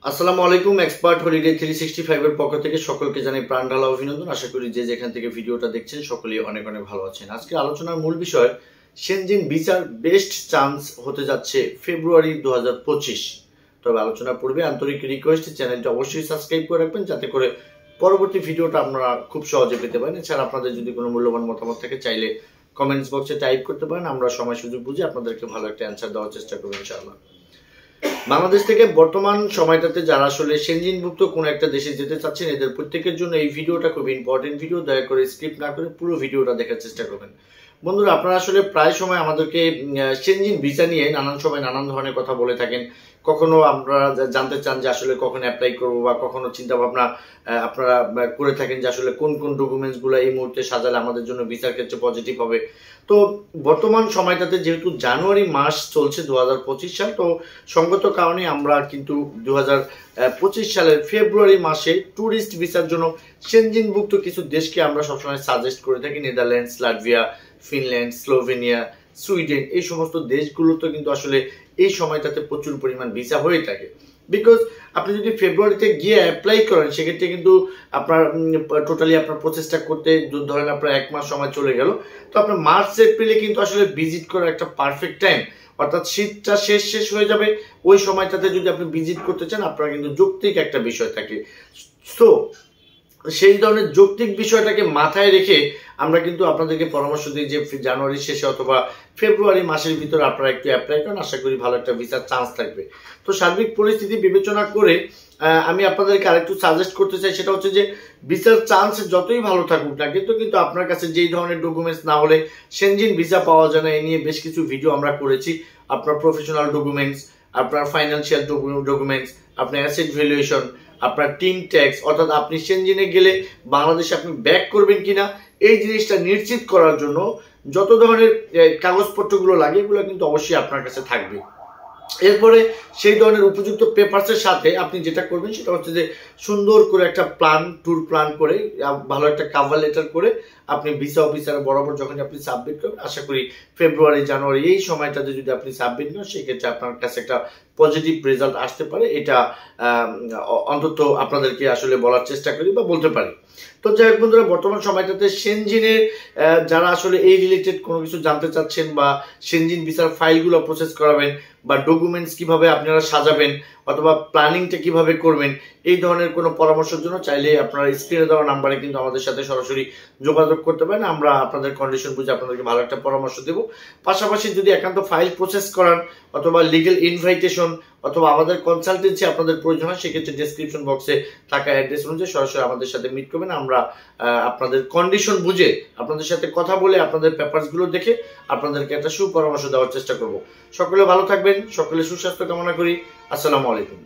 আসসালামু আলাইকুম। Expert holiday 365 এর পক্ষ থেকে সকলকে জানাই প্রাণ ঢালা অভিনন্দন। আশা করি যে যেখান থেকে ভিডিওটা দেখছেন সকলেই অনেক অনেক ভালো আছেন। আজকে আলোচনার মূল বিষয় শেনজিন ভিসার বেস্ট চান্স হতে যাচ্ছে ফেব্রুয়ারি 2025। তবে আলোচনার পূর্বে আন্তরিক রিকোয়েস্ট, চ্যানেলটা অবশ্যই সাবস্ক্রাইব করে রাখবেন যাতে করে পরবর্তী ভিডিওটা আপনারা খুব সহজে পেতে পারেন। এছাড়া আপনাদের যদি কোনো মূল্যবান মতামত থাকে চাইলে কমেন্টস বক্সে টাইপ করতে পারেন। আমরা সময় সুযোগ বুঝে আপনাদেরকে ভালো একটা অ্যান্সার দেওয়ার চেষ্টা করব ইনশাআল্লাহ। বাংলাদেশ থেকে বর্তমান সময়টাতে যারা আসলে সেনজিনভুক্ত কোনো একটা দেশে যেতে চাচ্ছেন এদের প্রত্যেকের জন্য এই ভিডিওটা খুব ইম্পর্টেন্ট ভিডিও। দয়া করে স্কিপ না করে পুরো ভিডিওটা দেখার চেষ্টা করবেন। বন্ধুরা, আপনারা আসলে প্রায় সময় আমাদেরকে সেনজিন ভিসা নিয়ে নানান সময় নানান ধরনের কথা বলে থাকেন। কখনো আমরা জানতে চান যে আসলে কখন অ্যাপ্লাই করবো, বা কখনো চিন্তা ভাবনা আপনারা করে থাকেন যে আসলে কোন কোন ডকুমেন্টস গুলো এই মুহূর্তে সাজালে আমাদের জন্য ভিসার ক্ষেত্রে পজিটিভ হবে। তো বর্তমান সময়টাতে যেহেতু জানুয়ারি মাস চলছে 2025 সাল, তো সঙ্গত কারণে আমরা কিন্তু 2025 সালের ফেব্রুয়ারি মাসে ট্যুরিস্ট ভিসার জন্য সেনজিনভুক্ত কিছু দেশকে আমরা সবসময় সাজেস্ট করে থাকি। Netherlands, Latvia, Finland, Slovenia, Sweden, এই সমস্ত দেশগুলোতে কিন্তু আসলে এই সময়টাতে প্রচুর পরিমাণ ভিসা হয়ে থাকে। বিকজ আপনি যদি ফেব্রুয়ারিতে গিয়ে অ্যাপ্লাই করেন সেক্ষেত্রে কিন্তু আপনার টোটালি আপনার প্রচেষ্টা করতে ধরেন আপনার এক মাস সময় চলে গেল, তো আপনার মার্চ এপ্রিলে কিন্তু আসলে ভিজিট করার একটা পারফেক্ট টাইম। অর্থাৎ শীতটা শেষ হয়ে যাবে, ওই সময়টাতে যদি আপনি ভিজিট করতে চান আপনার কিন্তু যৌক্তিক একটা বিষয় থাকে। তো সেই ধরনের যৌক্তিক বিষয়টাকে মাথায় রেখে আমরা কিন্তু আপনাদেরকে পরামর্শ দিই যে জানুয়ারির শেষে অথবা ফেব্রুয়ারি মাসের ভিতরে আপনারা একটু অ্যাপ্লাই করেন, আশা করি ভালো একটা ভিসার চান্স থাকবে। তো সার্বিক পরিস্থিতি বিবেচনা করে আমি আপনাদেরকে আরেকটু সাজেস্ট করতে চাই, সেটা হচ্ছে যে ভিসার চান্স যতই ভালো থাকুক না কিন্তু আপনার কাছে যেই ধরনের ডকুমেন্টস না হলে সেনজিন ভিসা পাওয়া যায় না, এই নিয়ে বেশ কিছু ভিডিও আমরা করেছি। আপনার প্রফেশনাল ডকুমেন্টস, আপনার ফাইন্যান্সিয়াল ডকুমেন্টস, আপনার অ্যাসেট ভ্যালুয়েশন, আপনার টিম ট্যাক্স, অর্থাৎ আপনি সেনজিনে গেলে বাংলাদেশে আপনি ব্যাক করবেন কিনা এই জিনিসটা নিশ্চিত করার জন্য যত ধরনের কাগজপত্রগুলো লাগে এগুলো কিন্তু অবশ্যই আপনার কাছে থাকবে। এরপরে সেই ধরনের উপযুক্ত পেপারসের সাথে আপনি যেটা করবেন সেটা হচ্ছে যে সুন্দর করে একটা ট্যুর প্ল্যান করে ভালো একটা কভার লেটার করে আপনি ভিসা অফিসার বরাবর যখন আপনি সাবমিট করবেন, আশা করি ফেব্রুয়ারি জানুয়ারি এই সময়টাতে যদি আপনি সাবমিট করেন সেক্ষেত্রে আপনার কাছে একটা পজিটিভ রেজাল্ট আসতে পারে। এটা অন্তত আপনাদেরকে আসলে বলার চেষ্টা করি বা বলতে পারি। তো যাই হোক বন্ধুরা, বর্তমান সময়টাতে সেনজিনের যারা আসলে এই রিলেটেড কোনো কিছু জানতে চাচ্ছেন বা সেনজিন ভিসার ফাইলগুলো প্রসেস করাবেন বা ডকুমেন্টস কিভাবে আপনারা সাজাবেন অথবা প্ল্যানিংটা কিভাবে করবেন, এই ধরনের কোনো পরামর্শের জন্য চাইলে আপনারা স্ক্রিনে দেওয়া নাম্বারে কিন্তু আমাদের সাথে সরাসরি যোগাযোগ করতে পারেন। আমরা আপনাদের কন্ডিশন বুঝে আপনাদেরকে ভালো একটা পরামর্শ দেব। পাশাপাশি যদি একান্ত ফাইল প্রসেস করান অথবা লিগেল ইনভাইটেশন অথবা আমাদের কনসালটেন্সি আপনাদের প্রয়োজন হয়, সেক্ষেত্রে ডেসক্রিপশন বক্সে থাকা অ্যাড্রেস অনুযায়ী সরাসরি আমাদের সাথে মিট করবেন। আমরা আপনাদের কন্ডিশন বুঝে আপনাদের সাথে কথা বলে আপনাদের পেপারসগুলো দেখে আপনাদেরকে একটা সুপরামর্শ দেওয়ার চেষ্টা করব। সকলে ভালো থাকবেন, সকলে সুস্বাস্থ্য কামনা করি। আসসালামু আলাইকুম।